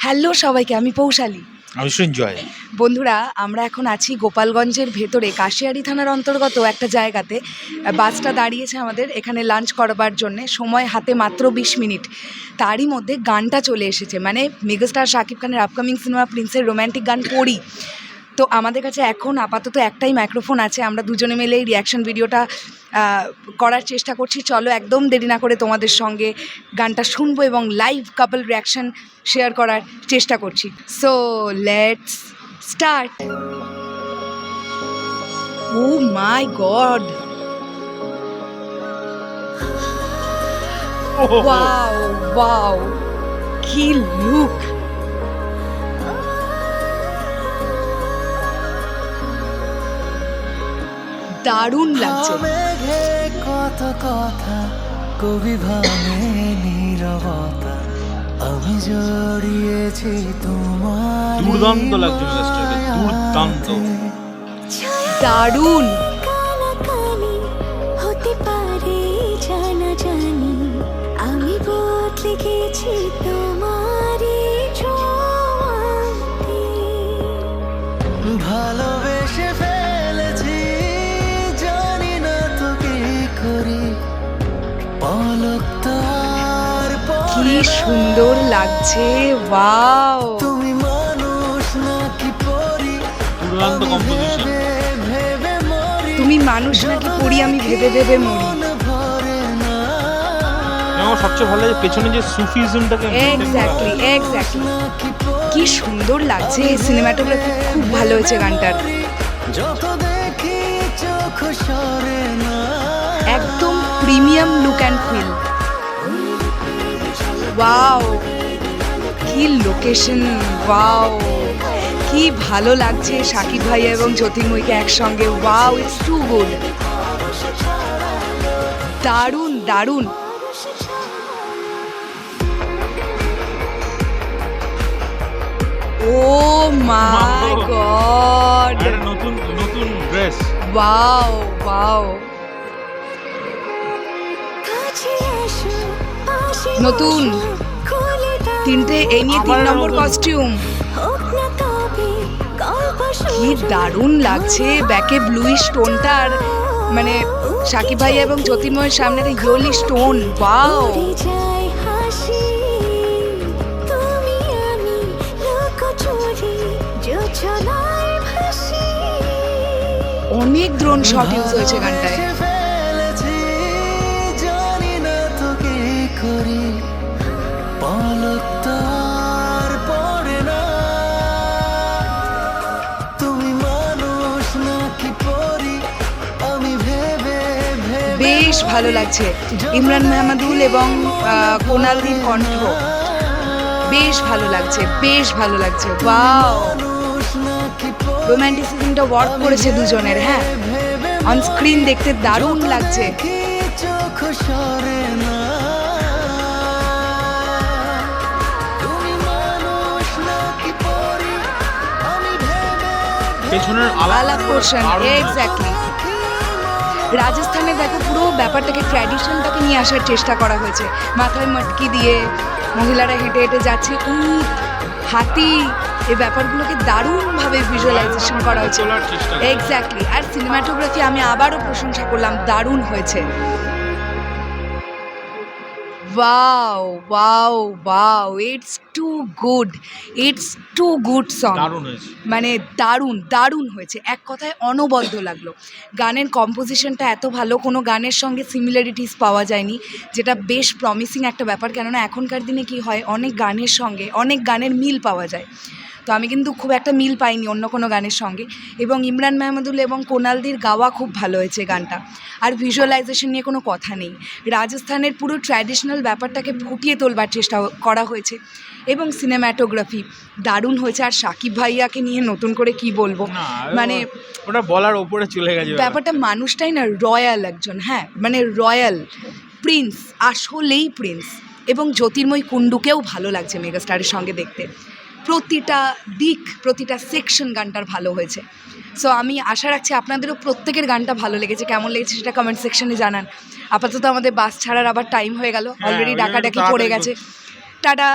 Hello সবাইকে, আমি পৌশালী। আমি সঞ্জয়। বন্ধুরা, আমরা এখন আছি গোপালগঞ্জের ভেতরে কাশিয়াড়ি থানার অন্তর্গত একটা জায়গাতে। বাসটা দাঁড়িয়েছে আমাদের এখানে লাঞ্চ করবার জন্যে, সময় হাতে মাত্র 20 মিনিট। তারই মধ্যে গানটা চলে এসেছে, মানে মেগাস্টার শাকিব খানের আপকামিং সিনেমা প্রিন্সের রোম্যান্টিক গান পড়ি। তো আমাদের কাছে এখন আপাতত একটাই মাইক্রোফোন আছে, আমরা দুজনে মিলে এই রিয়াকশন ভিডিওটা করার চেষ্টা করছি। চলো একদম দেরি না করে তোমাদের সঙ্গে গানটা শুনবো এবং লাইভ কাপল রিয়াকশন শেয়ার করার চেষ্টা করছি। So let's start. Oh my god, wow wow, কি লুক! দারুণ লাগছে। কত কথা কবি ভাবে নীরবতা, আমি জড়িয়েছি তোমার। দুর্দান্ত লাগছে মেগাস্টারকে, দুর্দান্ত, দারুণ। হতে পারে জানা জানি, আমি বদলে গেছি তোমারই ছোঁয়াতে। ভালোবেসে ফেলেছি, জানি না তো কি করি, পলক তার কি সুন্দর লাগছে, ওয়াও! তুমি মানুষ নাকি পরি, দুর্দান্ত কম্পোজিশন। ভেবে মরি, তুমি মানুষ নাকি পড়ি, আমি ভেবে ভেবে মরি। ভরে না। আমার সবচেয়ে ভালো লাগে পেছনে যে সুফিজমটাকে এক্স্যাক্টলি এক্স্যাক্টলি, কি সুন্দর লাগছে। সিনেমাটোগ্রাফি খুব ভালো হয়েছে গানটার, যত দেখি চোখ সরে না। একদম premium look and feel. Wow, কি লোকেশন! ওয়াও, কি ভালো লাগছে শাকিব ভাইয়া এবং জ্যোতির্ময়ীকে একসঙ্গে। Wow, it's too good. দারুণ দারুণ। ও মাই গড, নতুন নতুন ড্রেস। ওয়াও ওয়াও, নতুন তিনটে, এই নিয়ে 3 নম্বর কস্টিউম। কি দারুণ লাগছে, ব্যাকে ব্লুইশ স্টোনটা, আর মানে শাকিব ভাই এবং জ্যোতির্ময়ের সামনে ইয়েলি স্টোন। ওয়াও, অনেক ড্রোন শট ইউজ হয়েছে গানটায়। ফেলেছি, জানি না তো কি করি, পলক তার পড়ে না। তুমি মানুষ নাকি পরি, আমি ভেবে ভেবে বেশ ভালো লাগছে। ইমরান মাহমুদুল এবং কোনালদির কণ্ঠ বেশ ভালো লাগছে, বেশ ভালো লাগছে। ওয়াও, মানুষ নাকি রোম্যান্টিসিজমটা ওয়ার্ক করেছে দুজনের। হ্যাঁ, অন স্ক্রিন দেখতে দারুণ লাগছে। কি চোখ সরে না। তুমি মানুষ নাকি পরি, আমি ভেবে পেছনের আলাপ পোর্শন, এক্স্যাক্টলি। রাজস্থানে দেখো পুরো ব্যাপারটাকে, ট্র্যাডিশনটাকে নিয়ে আসার চেষ্টা করা হয়েছে। মাথায় মটকি দিয়ে মহিলারা হেঁটে হেঁটে যাচ্ছে, উট, হাতি, এই ব্যাপারগুলোকে দারুণভাবে ভিজুয়ালাইজেশন করা হয়েছে। এক্স্যাক্টলি। আর সিনেমাটোগ্রাফি আমি আবারও প্রশংসা করলাম, দারুণ হয়েছে। Wow wow wow, it's too good, it's too good song. দারুণ হয়েছে, মানে দারুণ দারুণ হয়েছে, এক কথায় অনবদ্য লাগলো। গানের কম্পোজিশনটা এত ভালো, কোনো গানের সঙ্গে সিমিলারিটিস পাওয়া যায়নি, যেটা বেশ প্রমিসিং একটা ব্যাপার। কেননা এখনকার দিনে কি হয়, অনেক গানের সঙ্গে অনেক গানের মিল পাওয়া যায়, তো আমি কিন্তু খুব একটা মিল পাইনি অন্য কোনো গানের সঙ্গে। এবং ইমরান মাহমুদুল এবং কোনালদির গাওয়া খুব ভালো হয়েছে গানটা। আর ভিজুয়ালাইজেশন নিয়ে কোনো কথা নেই, রাজস্থানের পুরো ট্র্যাডিশনাল ব্যাপারটাকে ফুটিয়ে তোলবার চেষ্টা করা হয়েছে। এবং সিনেম্যাটোগ্রাফি দারুণ হয়েছে। আর শাকিব ভাইয়াকে নিয়ে নতুন করে কি বলবো, মানে ওটা বলার ওপরে চলে গেছে ব্যাপারটা। মানুষটাই না রয়্যাল একজন, হ্যাঁ মানে রয়্যাল প্রিন্স, আসলেই প্রিন্স। এবং জ্যোতির্ময়ী কুণ্ডুকেও ভালো লাগছে মেগাস্টারের সঙ্গে দেখতে। প্রতিটা দিক, প্রতিটা সেকশন গানটার ভালো হয়েছে। সো আমি আশা রাখছি আপনাদেরও প্রত্যেকের গানটা ভালো লেগেছে। কেমন লেগেছে সেটা কমেন্ট সেকশনে জানান। আপাতত আমাদের বাস ছাড়ার আবার টাইম হয়ে গেল, অলরেডি ডাকাডাকি পড়ে গেছে। টাটা।